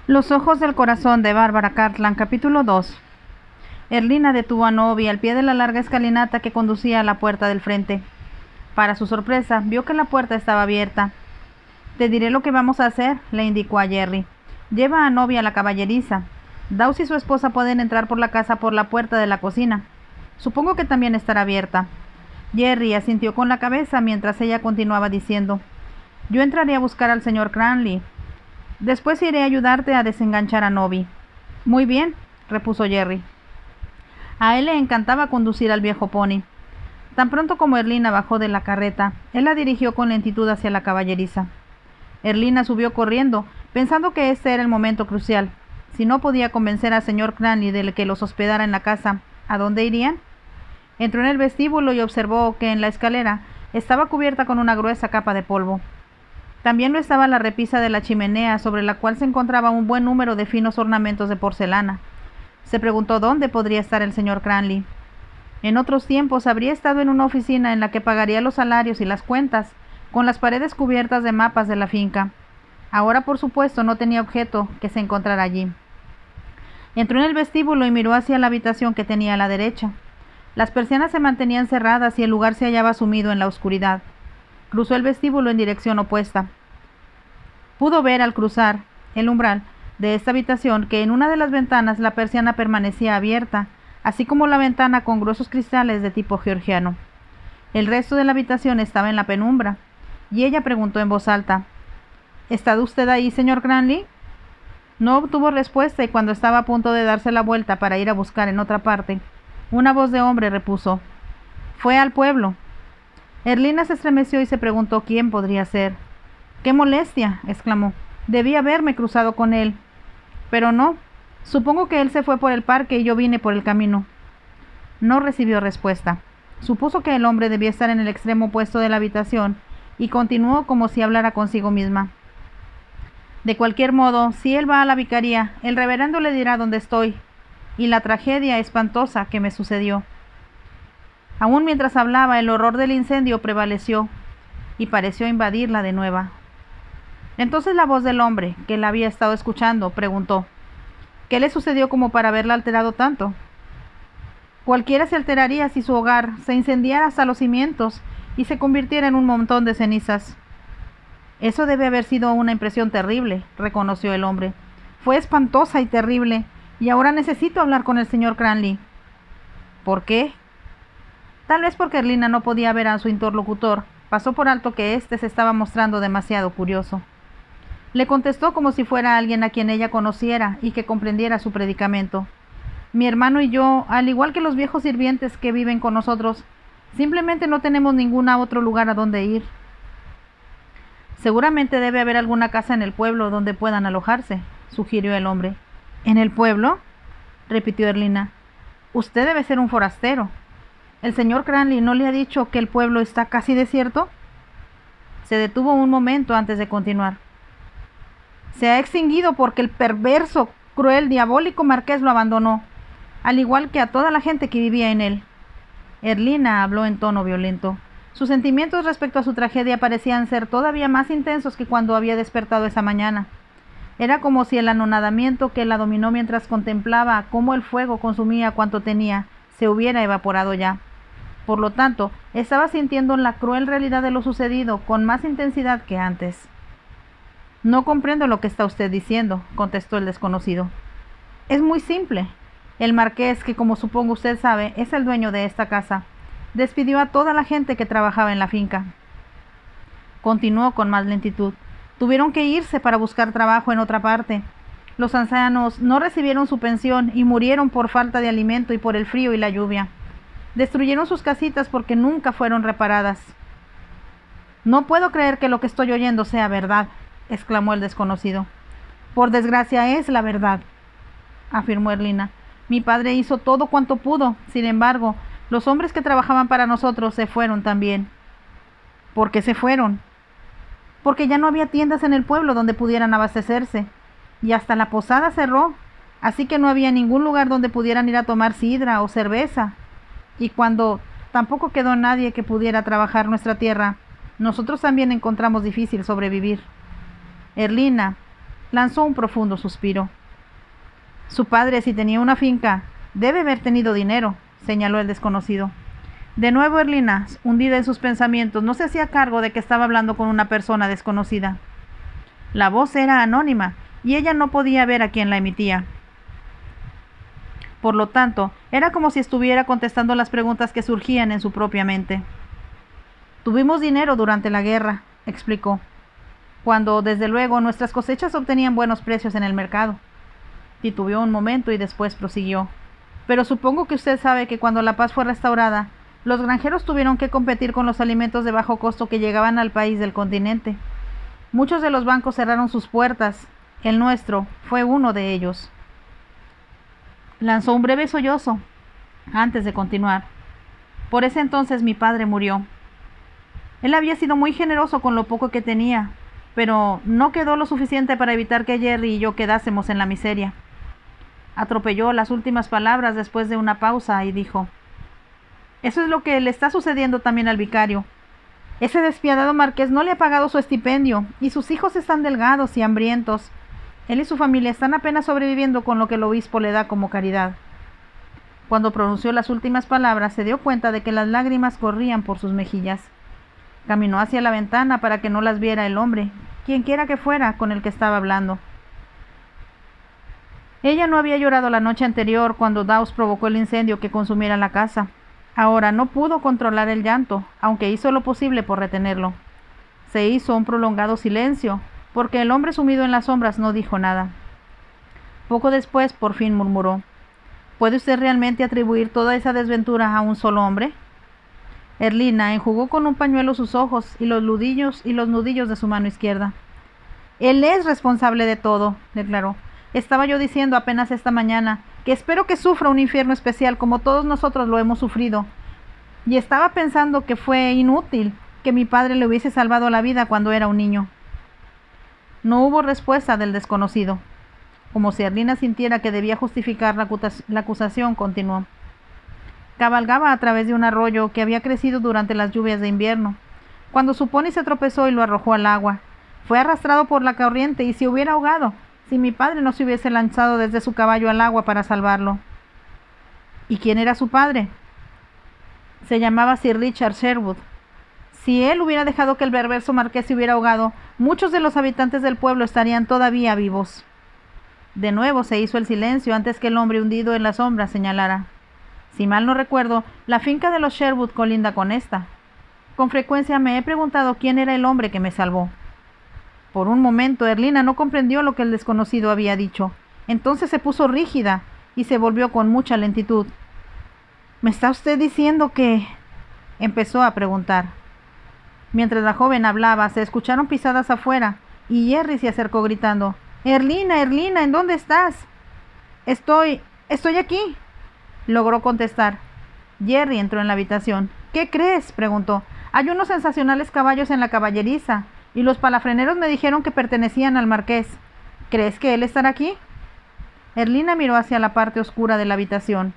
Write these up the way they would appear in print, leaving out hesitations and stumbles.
Los ojos del corazón de Bárbara Cartland, capítulo 2. Erlina detuvo a Novi al pie de la larga escalinata que conducía a la puerta del frente. Para su sorpresa, vio que la puerta estaba abierta. «Te diré lo que vamos a hacer», le indicó a Jerry. «Lleva a Novi a la caballeriza. Dawes y su esposa pueden entrar por la casa por la puerta de la cocina. Supongo que también estará abierta». Jerry asintió con la cabeza mientras ella continuaba diciendo: «Yo entraré a buscar al señor Cranley. Después iré a ayudarte a desenganchar a Novi». «Muy bien», repuso Jerry. A él le encantaba conducir al viejo pony. Tan pronto como Erlina bajó de la carreta, él la dirigió con lentitud hacia la caballeriza. Erlina subió corriendo, pensando que este era el momento crucial. Si no podía convencer al señor Cranley de que los hospedara en la casa, ¿a dónde irían? Entró en el vestíbulo y observó que en la escalera estaba cubierta con una gruesa capa de polvo. También lo estaba la repisa de la chimenea, sobre la cual se encontraba un buen número de finos ornamentos de porcelana. Se preguntó dónde podría estar el señor Cranley. En otros tiempos habría estado en una oficina en la que pagaría los salarios y las cuentas, con las paredes cubiertas de mapas de la finca. Ahora, por supuesto, no tenía objeto que se encontrara allí. Entró en el vestíbulo y miró hacia la habitación que tenía a la derecha. Las persianas se mantenían cerradas y el lugar se hallaba sumido en la oscuridad. Cruzó el vestíbulo en dirección opuesta. Pudo ver al cruzar el umbral de esta habitación que en una de las ventanas la persiana permanecía abierta, así como la ventana con gruesos cristales de tipo georgiano. El resto de la habitación estaba en la penumbra, y ella preguntó en voz alta: «¿Está usted ahí, señor Cranley?» No obtuvo respuesta, y cuando estaba a punto de darse la vuelta para ir a buscar en otra parte, una voz de hombre repuso: «Fue al pueblo». Erlina se estremeció y se preguntó quién podría ser. «¡Qué molestia!», exclamó. «Debí haberme cruzado con él. Pero no. Supongo que él se fue por el parque y yo vine por el camino». No recibió respuesta. Supuso que el hombre debía estar en el extremo opuesto de la habitación y continuó como si hablara consigo misma. «De cualquier modo, si él va a la vicaría, el reverendo le dirá dónde estoy y la tragedia espantosa que me sucedió». Aún mientras hablaba, el horror del incendio prevaleció y pareció invadirla de nuevo. Entonces la voz del hombre, que la había estado escuchando, preguntó: «¿Qué le sucedió como para haberla alterado tanto?». «Cualquiera se alteraría si su hogar se incendiara hasta los cimientos y se convirtiera en un montón de cenizas». «Eso debe haber sido una impresión terrible», reconoció el hombre. «Fue espantosa y terrible, y ahora necesito hablar con el señor Cranley». «¿Por qué?». Tal vez porque Erlina no podía ver a su interlocutor, pasó por alto que éste se estaba mostrando demasiado curioso. Le contestó como si fuera alguien a quien ella conociera y que comprendiera su predicamento. «Mi hermano y yo, al igual que los viejos sirvientes que viven con nosotros, simplemente no tenemos ningún otro lugar a donde ir». «Seguramente debe haber alguna casa en el pueblo donde puedan alojarse», sugirió el hombre. «¿En el pueblo?», repitió Erlina. «Usted debe ser un forastero. ¿El señor Cranley no le ha dicho que el pueblo está casi desierto?». Se detuvo un momento antes de continuar. «Se ha extinguido porque el perverso, cruel, diabólico marqués lo abandonó, al igual que a toda la gente que vivía en él». Erlina habló en tono violento. Sus sentimientos respecto a su tragedia parecían ser todavía más intensos que cuando había despertado esa mañana. Era como si el anonadamiento que la dominó mientras contemplaba cómo el fuego consumía cuanto tenía se hubiera evaporado ya. Por lo tanto, estaba sintiendo la cruel realidad de lo sucedido con más intensidad que antes. «No comprendo lo que está usted diciendo», contestó el desconocido. «Es muy simple. El marqués, que como supongo usted sabe, es el dueño de esta casa, despidió a toda la gente que trabajaba en la finca». Continuó con más lentitud. «Tuvieron que irse para buscar trabajo en otra parte. Los ancianos no recibieron su pensión y murieron por falta de alimento y por el frío y la lluvia. Destruyeron sus casitas porque nunca fueron reparadas». «No puedo creer que lo que estoy oyendo sea verdad», exclamó el desconocido. «Por desgracia es la verdad», afirmó Erlina. «Mi padre hizo todo cuanto pudo. Sin embargo, los hombres que trabajaban para nosotros se fueron también». «¿Por qué se fueron?». «Porque ya no había tiendas en el pueblo donde pudieran abastecerse, y hasta la posada cerró, así que no había ningún lugar donde pudieran ir a tomar sidra o cerveza. Y cuando tampoco quedó nadie que pudiera trabajar nuestra tierra, nosotros también encontramos difícil sobrevivir». «Erlina, lanzó un profundo suspiro. Su padre, si tenía una finca, debe haber tenido dinero, señaló el desconocido. De nuevo Erlina, hundida en sus pensamientos, no se hacía cargo de que estaba hablando con una persona desconocida. La voz era anónima y ella no podía ver a quién la emitía. Por lo tanto, era como si estuviera contestando las preguntas que surgían en su propia mente. Tuvimos dinero durante la guerra, explicó, cuando, desde luego, nuestras cosechas obtenían buenos precios en el mercado. Titubeó un momento y después prosiguió. Pero supongo que usted sabe que cuando la paz fue restaurada, los granjeros tuvieron que competir con los alimentos de bajo costo que llegaban al país del continente. Muchos de los bancos cerraron sus puertas. El nuestro fue uno de ellos. Lanzó un breve sollozo antes de continuar. Por ese entonces mi padre murió. Él había sido muy generoso con lo poco que tenía, pero no quedó lo suficiente para evitar que Jerry y yo quedásemos en la miseria. Atropelló las últimas palabras después de una pausa y dijo: «Eso es lo que le está sucediendo también al vicario. Ese despiadado marqués no le ha pagado su estipendio y sus hijos están delgados y hambrientos. Él y su familia están apenas sobreviviendo con lo que el obispo le da como caridad». Cuando pronunció las últimas palabras, se dio cuenta de que las lágrimas corrían por sus mejillas. Caminó hacia la ventana para que no las viera el hombre, quienquiera que fuera, con el que estaba hablando. Ella no había llorado la noche anterior cuando Dawes provocó el incendio que consumiera la casa. Ahora no pudo controlar el llanto, aunque hizo lo posible por retenerlo. Se hizo un prolongado silencio, porque el hombre sumido en las sombras no dijo nada. Poco después, por fin murmuró: «¿Puede usted realmente atribuir toda esa desventura a un solo hombre?». Erlina enjugó con un pañuelo sus ojos y los nudillos de su mano izquierda. «Él es responsable de todo», declaró. «Estaba yo diciendo apenas esta mañana que espero que sufra un infierno especial como todos nosotros lo hemos sufrido. Y estaba pensando que fue inútil que mi padre le hubiese salvado la vida cuando era un niño». No hubo respuesta del desconocido. Como si Erlina sintiera que debía justificar la acusación, continuó. «Cabalgaba a través de un arroyo que había crecido durante las lluvias de invierno, cuando su pony se tropezó y lo arrojó al agua. Fue arrastrado por la corriente y se hubiera ahogado si mi padre no se hubiese lanzado desde su caballo al agua para salvarlo». «¿Y quién era su padre?». «Se llamaba Sir Richard Sherwood. Si él hubiera dejado que el perverso marqués se hubiera ahogado, muchos de los habitantes del pueblo estarían todavía vivos». De nuevo se hizo el silencio antes que el hombre hundido en la sombra señalara: «Si mal no recuerdo, la finca de los Sherwood colinda con esta. Con frecuencia me he preguntado quién era el hombre que me salvó». Por un momento Erlina no comprendió lo que el desconocido había dicho. Entonces se puso rígida y se volvió con mucha lentitud. «¿Me está usted diciendo que...?» empezó a preguntar. Mientras la joven hablaba, se escucharon pisadas afuera y Jerry se acercó gritando: «Erlina, Erlina, ¿en dónde estás?». Estoy aquí», logró contestar. Jerry entró en la habitación. «¿Qué crees?», preguntó. «Hay unos sensacionales caballos en la caballeriza, y los palafreneros me dijeron que pertenecían al marqués. ¿Crees que él estará aquí?». Erlina miró hacia la parte oscura de la habitación.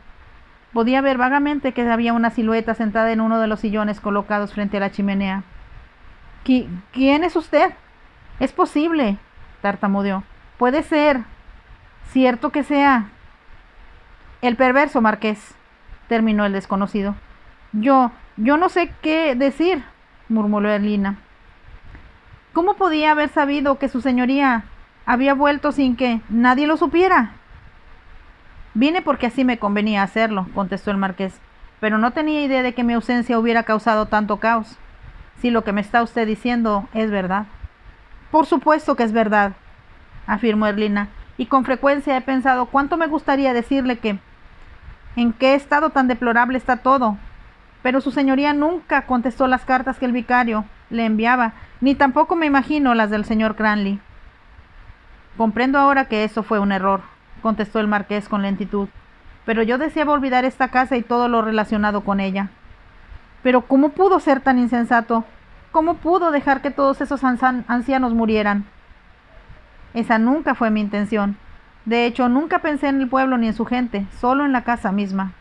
Podía ver vagamente que había una silueta sentada en uno de los sillones colocados frente a la chimenea. «¿Quién es usted?». «Es posible», tartamudeó. «Puede ser. Cierto que sea el perverso marqués», terminó el desconocido. Yo no sé qué decir», murmuró Erlina. «¿Cómo podía haber sabido que su señoría había vuelto sin que nadie lo supiera?». «Vine porque así me convenía hacerlo», contestó el marqués, «pero no tenía idea de que mi ausencia hubiera causado tanto caos. Si lo que me está usted diciendo es verdad». «Por supuesto que es verdad», afirmó Erlina, «y con frecuencia he pensado cuánto me gustaría decirle en qué estado tan deplorable está todo. Pero su señoría nunca contestó las cartas que el vicario le enviaba, ni tampoco me imagino las del señor Cranley». «Comprendo ahora que eso fue un error», contestó el marqués con lentitud, «pero yo deseaba olvidar esta casa y todo lo relacionado con ella». «Pero ¿cómo pudo ser tan insensato? ¿Cómo pudo dejar que todos esos ancianos murieran?». «Esa nunca fue mi intención. De hecho, nunca pensé en el pueblo ni en su gente, solo en la casa misma».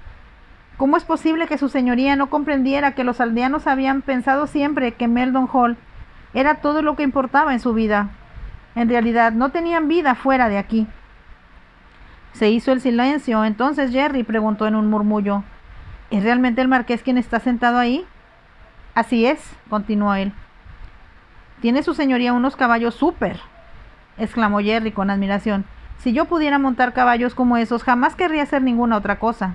«¿Cómo es posible que su señoría no comprendiera que los aldeanos habían pensado siempre que Meldon Hall era todo lo que importaba en su vida?». En realidad no tenían vida fuera de aquí. Se hizo el silencio. Entonces Jerry preguntó en un murmullo: ¿Es realmente el marqués quien está sentado ahí? Así es, continuó él. Tiene su señoría unos caballos súper, exclamó Jerry con admiración. Si yo pudiera montar caballos como esos, jamás querría hacer ninguna otra cosa.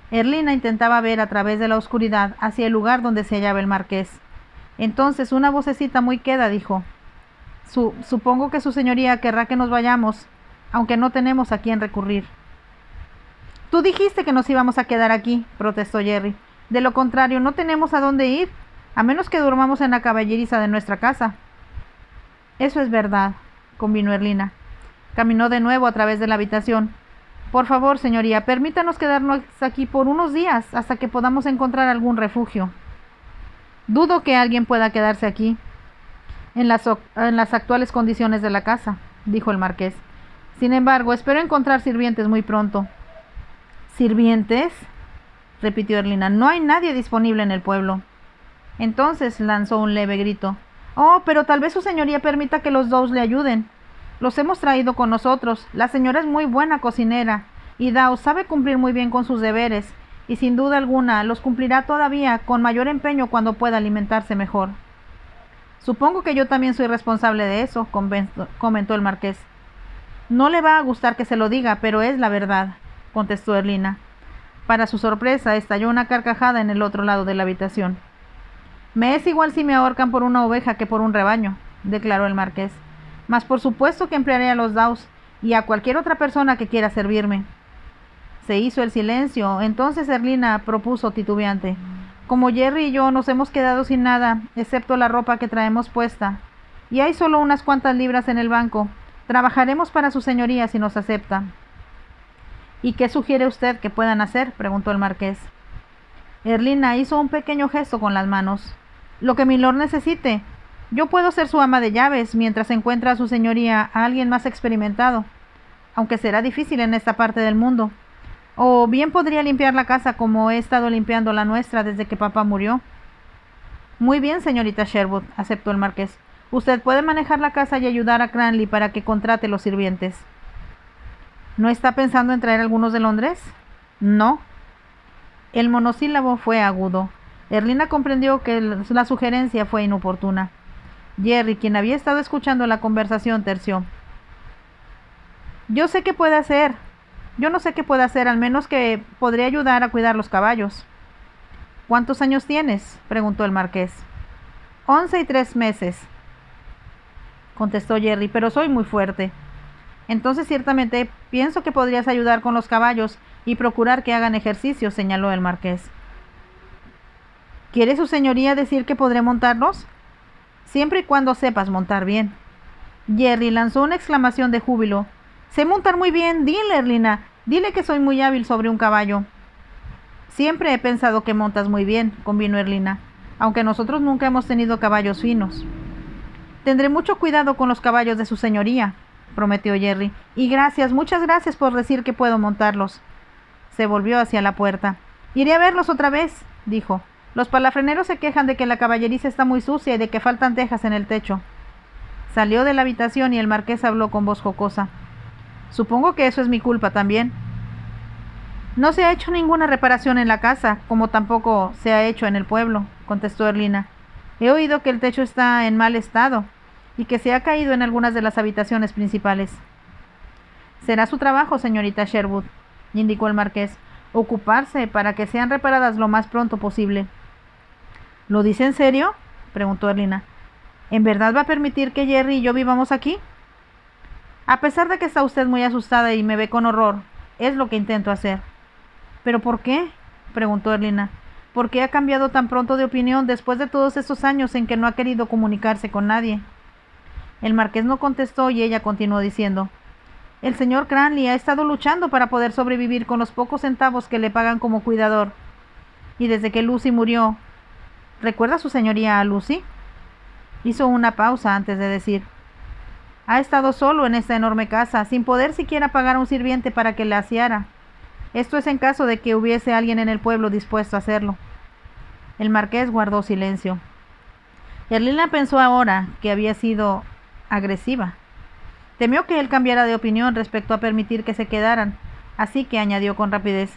Erlina intentaba ver a través de la oscuridad hacia el lugar donde se hallaba el marqués. Entonces una vocecita muy queda dijo: Supongo que su señoría querrá que nos vayamos, aunque no tenemos a quién recurrir. Tú dijiste que nos íbamos a quedar aquí, protestó Jerry. De lo contrario, no tenemos a dónde ir, a menos que durmamos en la caballeriza de nuestra casa. Eso es verdad, convino Erlina. Caminó de nuevo a través de la habitación. Por favor, señoría, permítanos quedarnos aquí por unos días hasta que podamos encontrar algún refugio. Dudo que alguien pueda quedarse aquí en las actuales condiciones de la casa, dijo el marqués. Sin embargo, espero encontrar sirvientes muy pronto. ¿Sirvientes?, repitió Erlina. No hay nadie disponible en el pueblo. Entonces lanzó un leve grito. Oh, pero tal vez su señoría permita que los Dawes le ayuden. Los hemos traído con nosotros. La señora es muy buena cocinera, y Dawes sabe cumplir muy bien con sus deberes, y sin duda alguna los cumplirá todavía con mayor empeño cuando pueda alimentarse mejor. Supongo que yo también soy responsable de eso, comentó el marqués. No le va a gustar que se lo diga, pero es la verdad, contestó Erlina. Para su sorpresa, estalló una carcajada en el otro lado de la habitación. Me es igual si me ahorcan por una oveja que por un rebaño, declaró el marqués. Mas por supuesto que emplearé a los Dawes y a cualquier otra persona que quiera servirme. Se hizo el silencio. Entonces Erlina propuso titubeante: Como Jerry y yo nos hemos quedado sin nada, excepto la ropa que traemos puesta, y hay solo unas cuantas libras en el banco, trabajaremos para su señoría si nos acepta. ¿Y qué sugiere usted que puedan hacer?, preguntó el marqués. Erlina hizo un pequeño gesto con las manos. Lo que milord necesite. Yo puedo ser su ama de llaves mientras encuentra a su señoría a alguien más experimentado, aunque será difícil en esta parte del mundo. O bien podría limpiar la casa como he estado limpiando la nuestra desde que papá murió. Muy bien, señorita Sherwood, aceptó el marqués. Usted puede manejar la casa y ayudar a Cranley para que contrate los sirvientes. ¿No está pensando en traer algunos de Londres? No. El monosílabo fue agudo. Erlina comprendió que la sugerencia fue inoportuna. Jerry, quien había estado escuchando la conversación, terció. Yo no sé qué puede hacer, al menos que podría ayudar a cuidar los caballos. ¿Cuántos años tienes?, preguntó el marqués. 11 y 3 meses, contestó Jerry, pero soy muy fuerte. Entonces ciertamente pienso que podrías ayudar con los caballos y procurar que hagan ejercicio, señaló el marqués. ¿Quiere su señoría decir que podré montarlos? Siempre y cuando sepas montar bien. Jerry lanzó una exclamación de júbilo. Sé montar muy bien, dile, Erlina, dile que soy muy hábil sobre un caballo. Siempre he pensado que montas muy bien, convino Erlina, aunque nosotros nunca hemos tenido caballos finos. Tendré mucho cuidado con los caballos de su señoría, prometió Jerry, y muchas gracias por decir que puedo montarlos. Se volvió hacia la puerta. Iré a verlos otra vez, dijo. Los palafreneros se quejan de que la caballeriza está muy sucia y de que faltan tejas en el techo. Salió de la habitación y el marqués habló con voz jocosa. Supongo que eso es mi culpa también. No se ha hecho ninguna reparación en la casa, como tampoco se ha hecho en el pueblo, contestó Erlina. He oído que el techo está en mal estado y que se ha caído en algunas de las habitaciones principales. Será su trabajo, señorita Sherwood, indicó el marqués, ocuparse para que sean reparadas lo más pronto posible. ¿Lo dice en serio?, preguntó Erlina. ¿En verdad va a permitir que Jerry y yo vivamos aquí? A pesar de que está usted muy asustada y me ve con horror, es lo que intento hacer. ¿Pero por qué?, preguntó Erlina. ¿Por qué ha cambiado tan pronto de opinión después de todos estos años en que no ha querido comunicarse con nadie? El marqués no contestó y ella continuó diciendo. El señor Cranley ha estado luchando para poder sobrevivir con los pocos centavos que le pagan como cuidador. Y desde que Lucy murió... ¿Recuerda su señoría a Lucy? Hizo una pausa antes de decir. Ha estado solo en esta enorme casa, sin poder siquiera pagar a un sirviente para que le aseara. Esto es en caso de que hubiese alguien en el pueblo dispuesto a hacerlo. El marqués guardó silencio. Erlina pensó ahora que había sido agresiva. Temió que él cambiara de opinión respecto a permitir que se quedaran, así que añadió con rapidez: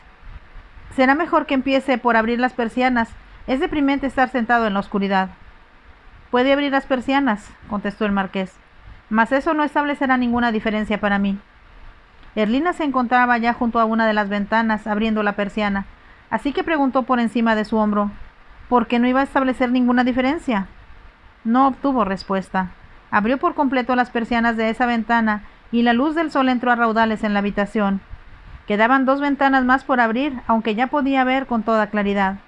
«Será mejor que empiece por abrir las persianas. Es deprimente estar sentado en la oscuridad». «Puede abrir las persianas», contestó el marqués, «mas eso no establecerá ninguna diferencia para mí». Erlina se encontraba ya junto a una de las ventanas, abriendo la persiana, así que preguntó por encima de su hombro: ¿por qué no iba a establecer ninguna diferencia? No obtuvo respuesta. Abrió por completo las persianas de esa ventana y la luz del sol entró a raudales en la habitación. Quedaban 2 ventanas más por abrir, aunque ya podía ver con toda claridad.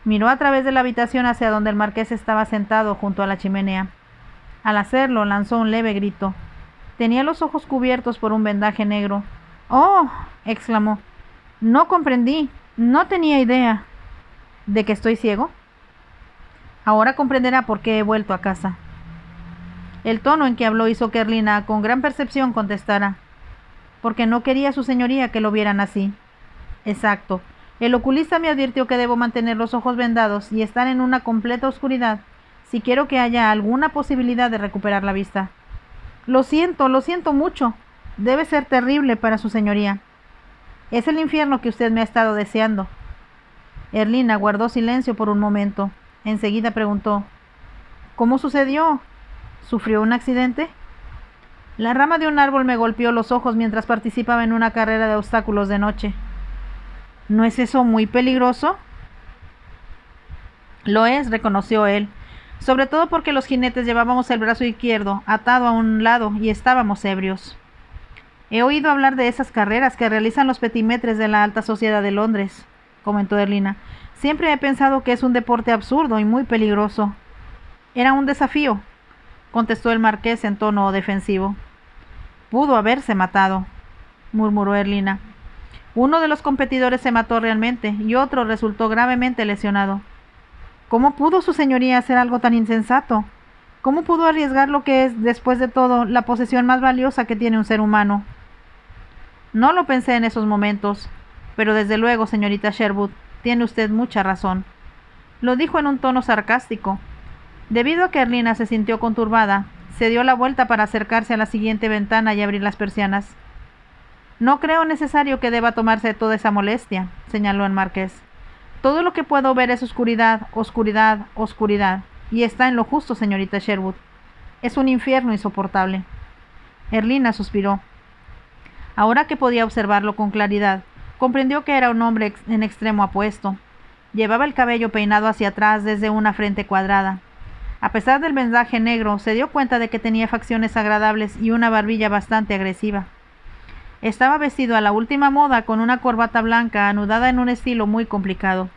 Miró a través de la habitación hacia donde el marqués estaba sentado junto a la chimenea. Al hacerlo, lanzó un leve grito. Tenía los ojos cubiertos por un vendaje negro. «¡Oh!», exclamó. «No comprendí, no tenía idea». «¿De que estoy ciego?». «Ahora comprenderá por qué he vuelto a casa». El tono en que habló hizo que Erlina, con gran percepción, contestara: «Porque no quería su señoría que lo vieran así». «Exacto. El oculista me advirtió que debo mantener los ojos vendados y estar en una completa oscuridad si quiero que haya alguna posibilidad de recuperar la vista». Lo siento mucho. Debe ser terrible para su señoría». «Es el infierno que usted me ha estado deseando». Erlina guardó silencio por un momento. Enseguida preguntó: «¿Cómo sucedió? ¿Sufrió un accidente?». «La rama de un árbol me golpeó los ojos mientras participaba en una carrera de obstáculos de noche». «¿No es eso muy peligroso?». «Lo es», reconoció él, «sobre todo porque los jinetes llevábamos el brazo izquierdo atado a un lado y estábamos ebrios». «He oído hablar de esas carreras que realizan los petimetres de la alta sociedad de Londres», comentó Erlina. «Siempre he pensado que es un deporte absurdo y muy peligroso». «Era un desafío», contestó el marqués en tono defensivo. «Pudo haberse matado», murmuró Erlina. «Uno de los competidores se mató realmente y otro resultó gravemente lesionado». «¿Cómo pudo su señoría hacer algo tan insensato? ¿Cómo pudo arriesgar lo que es, después de todo, la posesión más valiosa que tiene un ser humano?». «No lo pensé en esos momentos, pero desde luego, señorita Sherwood, tiene usted mucha razón». Lo dijo en un tono sarcástico. Debido a que Erlina se sintió conturbada, se dio la vuelta para acercarse a la siguiente ventana y abrir las persianas. «No creo necesario que deba tomarse toda esa molestia», señaló el marqués. «Todo lo que puedo ver es oscuridad, oscuridad, oscuridad, y está en lo justo, señorita Sherwood. Es un infierno insoportable». Erlina suspiró. Ahora que podía observarlo con claridad, comprendió que era un hombre en extremo apuesto. Llevaba el cabello peinado hacia atrás desde una frente cuadrada. A pesar del vendaje negro, se dio cuenta de que tenía facciones agradables y una barbilla bastante agresiva. Estaba vestido a la última moda con una corbata blanca anudada en un estilo muy complicado.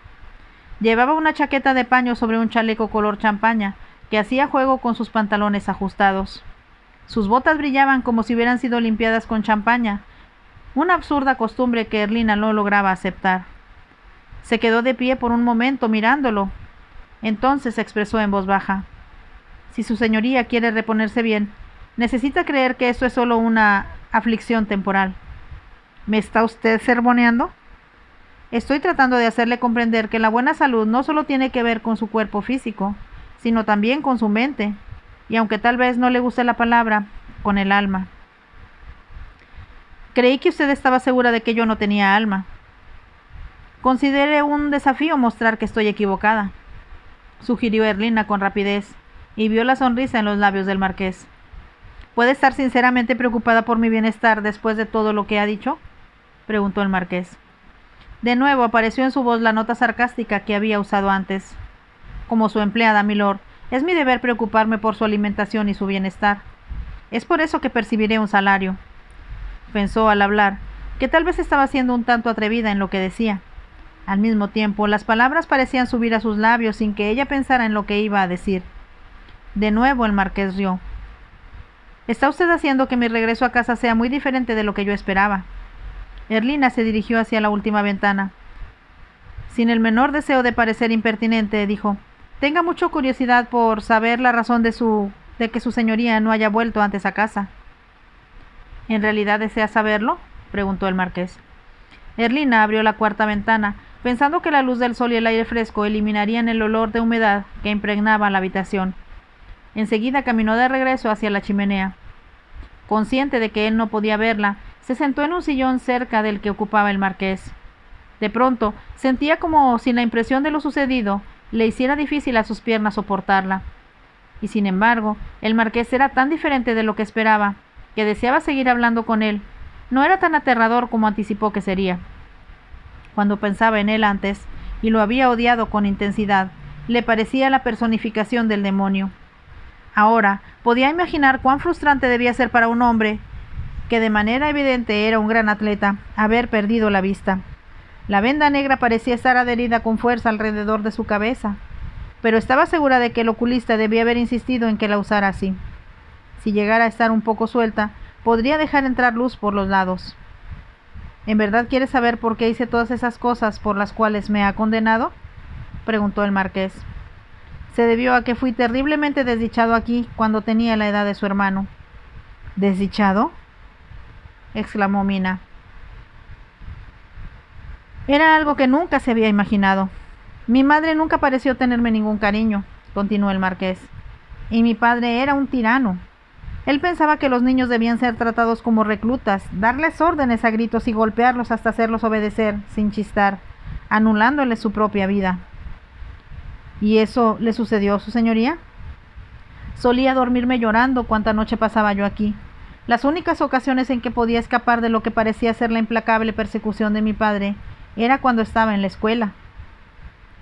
Llevaba una chaqueta de paño sobre un chaleco color champaña que hacía juego con sus pantalones ajustados. Sus botas brillaban como si hubieran sido limpiadas con champaña, una absurda costumbre que Erlina no lograba aceptar. Se quedó de pie por un momento mirándolo. Entonces expresó en voz baja: «Si su señoría quiere reponerse bien, necesita creer que eso es solo una aflicción temporal». «¿Me está usted sermoneando?». «Estoy tratando de hacerle comprender que la buena salud no solo tiene que ver con su cuerpo físico, sino también con su mente, y aunque tal vez no le guste la palabra, con el alma». «Creí que usted estaba segura de que yo no tenía alma». «Considere un desafío mostrar que estoy equivocada», sugirió Erlina con rapidez, y vio la sonrisa en los labios del marqués. «¿Puede estar sinceramente preocupada por mi bienestar después de todo lo que ha dicho?», preguntó el marqués. De nuevo apareció en su voz la nota sarcástica que había usado antes. «Como su empleada, milord, es mi deber preocuparme por su alimentación y su bienestar. Es por eso que percibiré un salario». Pensó al hablar que tal vez estaba siendo un tanto atrevida en lo que decía. Al mismo tiempo, las palabras parecían subir a sus labios sin que ella pensara en lo que iba a decir. De nuevo el marqués rió. «Está usted haciendo que mi regreso a casa sea muy diferente de lo que yo esperaba». Erlina se dirigió hacia la última ventana. Sin el menor deseo de parecer impertinente, dijo: «Tenga mucha curiosidad por saber la razón de que su señoría no haya vuelto antes a casa». «¿En realidad desea saberlo?», preguntó el marqués. Erlina abrió la cuarta ventana, pensando que la luz del sol y el aire fresco eliminarían el olor de humedad que impregnaba la habitación. Enseguida caminó de regreso hacia la chimenea. Consciente de que él no podía verla, se sentó en un sillón cerca del que ocupaba el marqués. De pronto, sentía como si la impresión de lo sucedido le hiciera difícil a sus piernas soportarla. Y sin embargo, el marqués era tan diferente de lo que esperaba, que deseaba seguir hablando con él. No era tan aterrador como anticipó que sería. Cuando pensaba en él antes, y lo había odiado con intensidad, le parecía la personificación del demonio. Ahora podía imaginar cuán frustrante debía ser para un hombre, que de manera evidente era un gran atleta, haber perdido la vista. La venda negra parecía estar adherida con fuerza alrededor de su cabeza, pero estaba segura de que el oculista debía haber insistido en que la usara así. Si llegara a estar un poco suelta, podría dejar entrar luz por los lados. ¿En verdad quieres saber por qué hice todas esas cosas por las cuales me ha condenado?, preguntó el marqués. Se debió a que fui terriblemente desdichado aquí cuando tenía la edad de su hermano. ¿Desdichado?, exclamó Mina. Era algo que nunca se había imaginado. Mi madre nunca pareció tenerme ningún cariño, continuó el marqués, y mi padre era un tirano. Él pensaba que los niños debían ser tratados como reclutas, darles órdenes a gritos y golpearlos hasta hacerlos obedecer, sin chistar, anulándoles su propia vida. ¿Y eso le sucedió a su señoría? Solía dormirme llorando cuanta noche pasaba yo aquí. Las únicas ocasiones en que podía escapar de lo que parecía ser la implacable persecución de mi padre era cuando estaba en la escuela.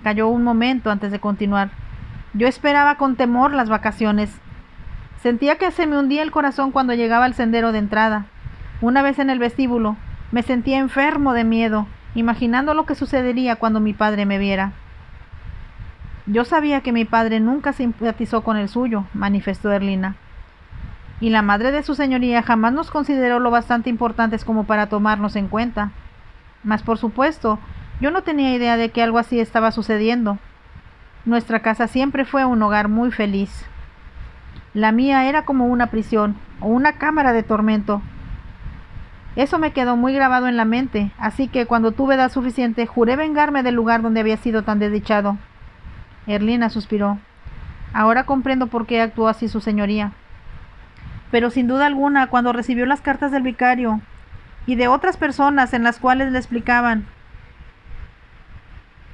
Calló un momento antes de continuar. Yo esperaba con temor las vacaciones. Sentía que se me hundía el corazón cuando llegaba al sendero de entrada. Una vez en el vestíbulo, me sentía enfermo de miedo, imaginando lo que sucedería cuando mi padre me viera. Yo sabía que mi padre nunca simpatizó con el suyo, manifestó Erlina. Y la madre de su señoría jamás nos consideró lo bastante importantes como para tomarnos en cuenta. Mas por supuesto, yo no tenía idea de que algo así estaba sucediendo. Nuestra casa siempre fue un hogar muy feliz. La mía era como una prisión o una cámara de tormento. Eso me quedó muy grabado en la mente, así que cuando tuve edad suficiente juré vengarme del lugar donde había sido tan desdichado. Erlina suspiró. Ahora comprendo por qué actuó así su señoría. Pero sin duda alguna, cuando recibió las cartas del vicario y de otras personas en las cuales le explicaban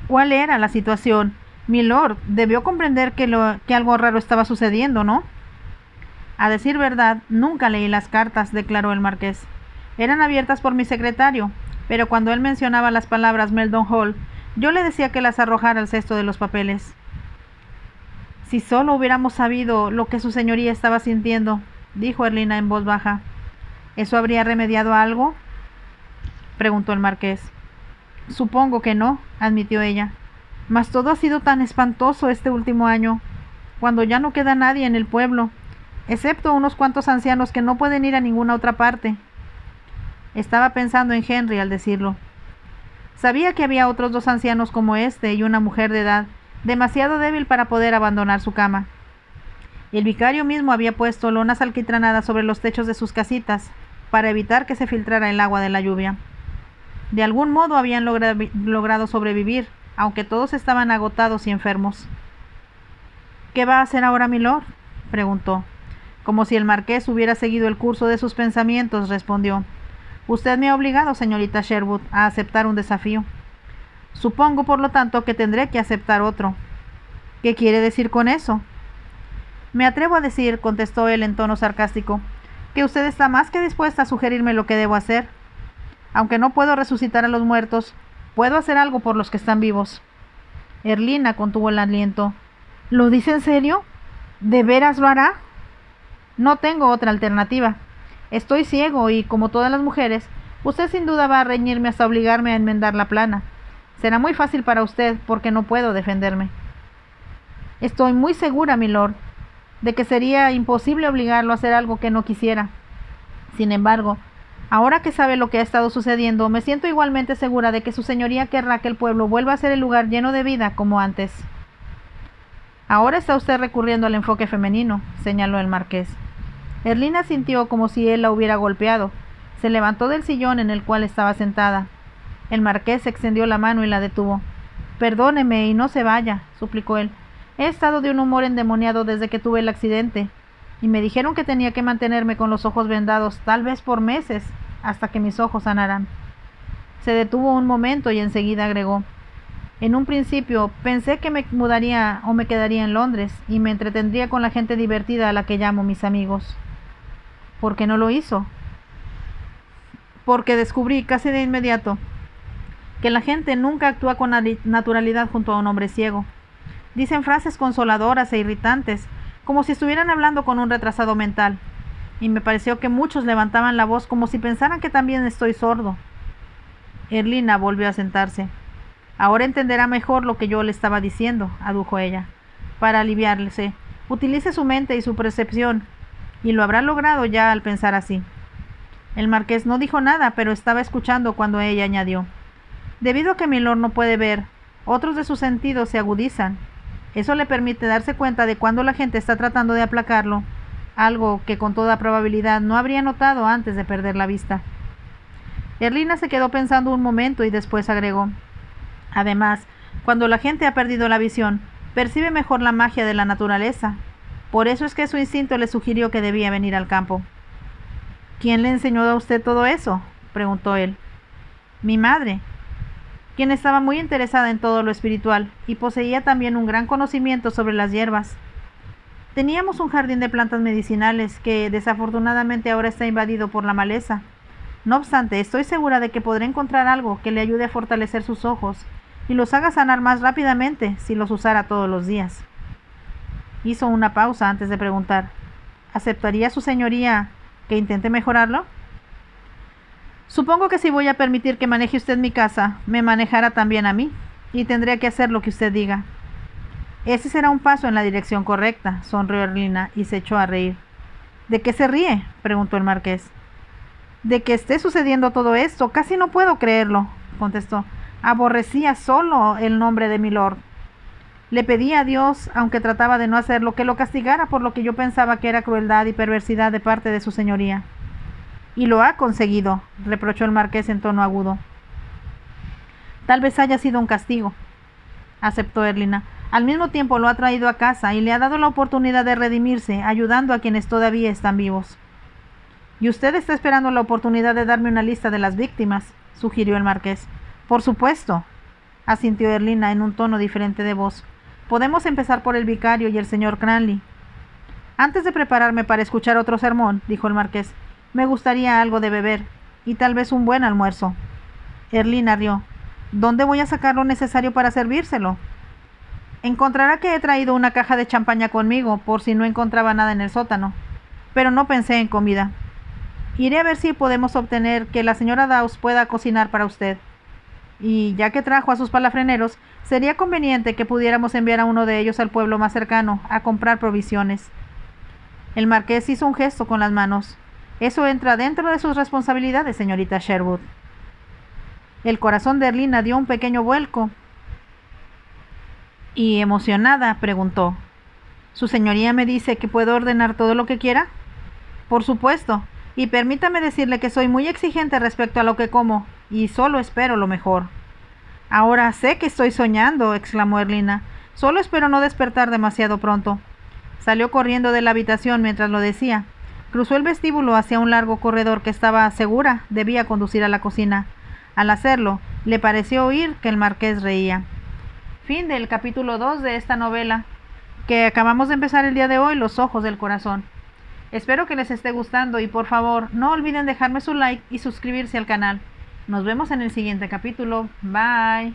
cuál era la situación, milord debió comprender que algo raro estaba sucediendo, ¿no? A decir verdad, nunca leí las cartas, declaró el marqués. Eran abiertas por mi secretario, pero cuando él mencionaba las palabras Meldon Hall, yo le decía que las arrojara al cesto de los papeles. Si solo hubiéramos sabido lo que su señoría estaba sintiendo, dijo Erlina en voz baja. ¿Eso habría remediado algo?, preguntó el marqués. Supongo que no, admitió ella. Mas todo ha sido tan espantoso este último año, cuando ya no queda nadie en el pueblo, excepto unos cuantos ancianos que no pueden ir a ninguna otra parte. Estaba pensando en Henry al decirlo. Sabía que había otros 2 ancianos como este y una mujer de edad, demasiado débil para poder abandonar su cama. El vicario mismo había puesto lonas alquitranadas sobre los techos de sus casitas, para evitar que se filtrara el agua de la lluvia. De algún modo habían logrado sobrevivir, aunque todos estaban agotados y enfermos. ¿Qué va a hacer ahora, milord?, preguntó. Como si el marqués hubiera seguido el curso de sus pensamientos, respondió. Usted me ha obligado, señorita Sherwood, a aceptar un desafío. Supongo, por lo tanto, que tendré que aceptar otro. ¿Qué quiere decir con eso? Me atrevo a decir, contestó él en tono sarcástico, que usted está más que dispuesta a sugerirme lo que debo hacer. Aunque no puedo resucitar a los muertos, puedo hacer algo por los que están vivos. Erlina contuvo el aliento. ¿Lo dice en serio? ¿De veras lo hará? No tengo otra alternativa. Estoy ciego y, como todas las mujeres, usted sin duda va a reñirme hasta obligarme a enmendar la plana. Será muy fácil para usted, porque no puedo defenderme. Estoy muy segura, milord, de que sería imposible obligarlo a hacer algo que no quisiera. Sin embargo, ahora que sabe lo que ha estado sucediendo, me siento igualmente segura de que su señoría querrá que el pueblo vuelva a ser el lugar lleno de vida como antes. Ahora está usted recurriendo al enfoque femenino, señaló el marqués. Erlina sintió como si él la hubiera golpeado. Se levantó del sillón en el cual estaba sentada. El marqués extendió la mano y la detuvo. Perdóneme y no se vaya, suplicó él. He estado de un humor endemoniado desde que tuve el accidente. y me dijeron que tenía que mantenerme con los ojos vendados, tal vez por meses, hasta que mis ojos sanaran. Se detuvo un momento y enseguida agregó: en un principio pensé que me mudaría o me quedaría en Londres y me entretendría con la gente divertida a la que llamo mis amigos. ¿Por qué no lo hizo? Porque descubrí casi de inmediato que la gente nunca actúa con naturalidad junto a un hombre ciego. Dicen frases consoladoras e irritantes, como si estuvieran hablando con un retrasado mental, y me pareció que muchos levantaban la voz como si pensaran que también estoy sordo. Erlina volvió a sentarse. Ahora entenderá mejor lo que yo le estaba diciendo, adujo ella. Para aliviarse, utilice su mente y su percepción, y lo habrá logrado ya al pensar así. El marqués no dijo nada, pero estaba escuchando cuando ella añadió: debido a que Milord no puede ver, otros de sus sentidos se agudizan. Eso le permite darse cuenta de cuando la gente está tratando de aplacarlo, algo que con toda probabilidad no habría notado antes de perder la vista. Erlina se quedó pensando un momento y después agregó: además, cuando la gente ha perdido la visión, percibe mejor la magia de la naturaleza. Por eso es que su instinto le sugirió que debía venir al campo. ¿Quién le enseñó a usted todo eso?, preguntó él. Mi madre, quien estaba muy interesada en todo lo espiritual y poseía también un gran conocimiento sobre las hierbas. Teníamos un jardín de plantas medicinales que desafortunadamente ahora está invadido por la maleza. No obstante, estoy segura de que podré encontrar algo que le ayude a fortalecer sus ojos y los haga sanar más rápidamente si los usara todos los días. Hizo una pausa antes de preguntar: ¿aceptaría su señoría que intente mejorarlo? Supongo que si voy a permitir que maneje usted mi casa, me manejará también a mí, y tendré que hacer lo que usted diga. Ese será un paso en la dirección correcta, sonrió Erlina y se echó a reír. ¿De qué se ríe?, preguntó el marqués. De que esté sucediendo todo esto, casi no puedo creerlo, contestó. Aborrecía solo el nombre de Milord. Le pedía a Dios, aunque trataba de no hacerlo, que lo castigara por lo que yo pensaba que era crueldad y perversidad de parte de su señoría. Y lo ha conseguido, reprochó el marqués en tono agudo. Tal vez haya sido un castigo, aceptó Erlina. Al mismo tiempo lo ha traído a casa y le ha dado la oportunidad de redimirse, ayudando a quienes todavía están vivos. ¿Y usted está esperando la oportunidad de darme una lista de las víctimas?, sugirió el marqués. Por supuesto, asintió Erlina en un tono diferente de voz. Podemos empezar por el vicario y el señor Cranley. Antes de prepararme para escuchar otro sermón, dijo el marqués, me gustaría algo de beber, y tal vez un buen almuerzo. Erlina rió. ¿Dónde voy a sacar lo necesario para servírselo? Encontrará que he traído una caja de champaña conmigo, por si no encontraba nada en el sótano. Pero no pensé en comida. Iré a ver si podemos obtener que la señora Dawes pueda cocinar para usted. Y ya que trajo a sus palafreneros, sería conveniente que pudiéramos enviar a uno de ellos al pueblo más cercano a comprar provisiones. El marqués hizo un gesto con las manos. Eso entra dentro de sus responsabilidades, señorita Sherwood. El corazón de Erlina dio un pequeño vuelco y, emocionada, preguntó: ¿Su señoría me dice que puedo ordenar todo lo que quiera? Por supuesto, y permítame decirle que soy muy exigente respecto a lo que como, y solo espero lo mejor. Ahora sé que estoy soñando, exclamó Erlina. Solo espero no despertar demasiado pronto. Salió corriendo de la habitación mientras lo decía. Cruzó el vestíbulo hacia un largo corredor que estaba segura debía conducir a la cocina. Al hacerlo, le pareció oír que el marqués reía. Fin del capítulo 2 de esta novela que acabamos de empezar el día de hoy, Los ojos del corazón. Espero que les esté gustando y por favor no olviden dejarme su like y suscribirse al canal. Nos vemos en el siguiente capítulo. Bye.